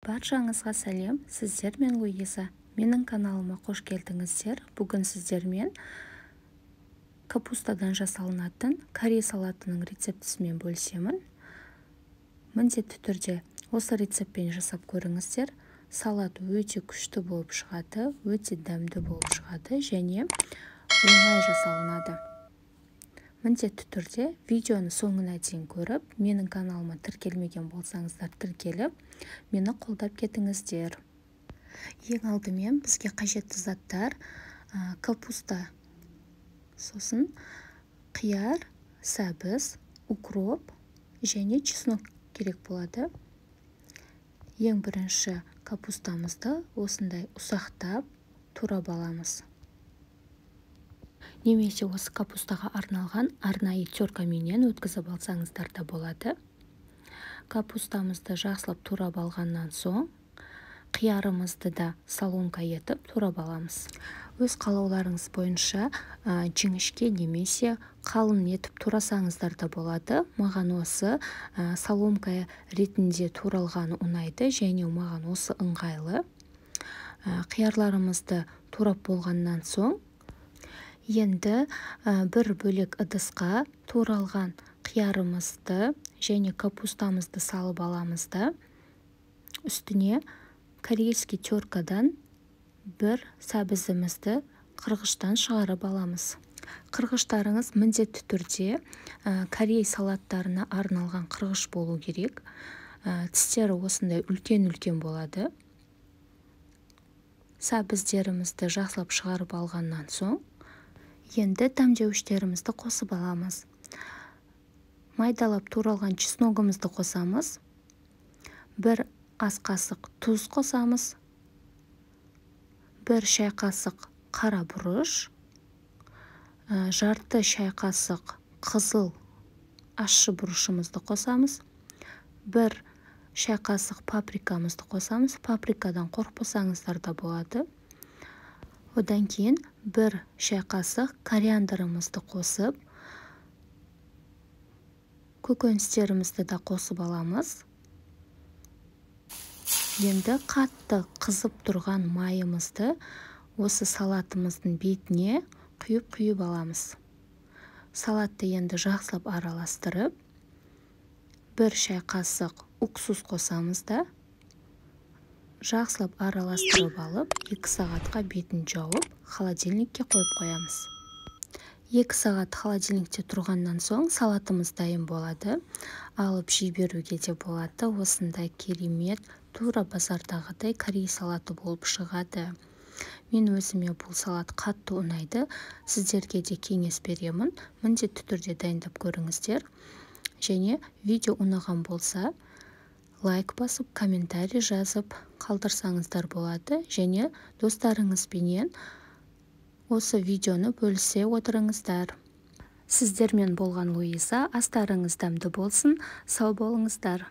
Баршаңызға сәлем, сіздер мен Луиза. Менің каналыма қош келдіңіздер. Бүгін сіздермен капустадан жасалынатын корей салатының рецептісімен бөлісемін. Міндетті түрде осы рецептпен жасап көріңіздер. Салат өте күшті болып шығады, өте дәмді болып шығады және оңай жасалынады. Міндетті түрде видеоны соңына дейін көріп, менің каналыма тіркелмеген болсаңыздар тіркеліп, мені қолдап кетіңіздер. Ең алдымен бізге қажетті заттар капуста, сосын қияр, сәбіз, укроп және чеснок керек болады. Ең бірінші капустамызды осындай ұсақтап турап аламыз. Немесе осы капустаға арналған арнайы теркаменен өткізіп алсаңыздар да болады. Капустамызды жақсылап турап алғаннан соң, қиярымызды да соломка етіп турап аламыз. Өз қалауларыңыз бойынша жіңішке немесе қалың етіп турасаңыздар да болады. Маған осы соломка ретінде туралған ұнайды және маған осы ыңғайлы. Қиярларымызды турап болғаннан соң, енді бір бөлек ыдысқа туралған қиярымызды және капустамызды салып аламыз да, үстіне корейский теркадан бір сәбізімізді қырғыштан шығарып аламыз. Қырғыштарыңыз міндетті түрде корей салаттарына арналған қырғыш болу керек. Тістері осындай үлкен-үлкен болады. Сәбіздерімізді жақсылап шығарып алғаннан соң, енді дәмдеуіштерімізді қосып аламыз. Майдалап туралған чесногымызды қосамыз. Бір ас қасық тұз қосамыз. Бір шай қасық қара бұрыш. Жарты шай қасық қызыл ащы бұрышымызды қосамыз. Бір шай қасық паприкамызды қосамыз. Паприкадан қорықпасаңыздар да болады. Одан кейін бір шай қасық кориандрымызды қосып, көкөністерімізді де қосып аламыз. Енді қатты қызып тұрған майымызды осы салатымыздың бетіне құйып аламыз. Салатты енді жақсылап араластырып, бір шай қасық уксус қосамыз да, жақсылап араластырып алып, 2 сағатқа бетін жауып, холодильникке қойып қоямыз. 2 сағат холодильникте тұрғаннан соң салатымыз дайын болады. Алып жей беруге де болады. Осындай керемет, тура базардағыдай корей салаты болып шығады. Мен өзіме бұл салат қатты ұнайды. Сіздерге де кеңес беремін. Міндетті түрде дайындап көріңіздер. Және видео ұнаған болса, лайк басып, комментарий жазып қалдырсаңыздар болады. Және достарыңызбенен осы видеоны бөлісе отырыңыздар. Сіздермен болған Луиза, астарыңыз дәмді болсын, сау болыңыздар.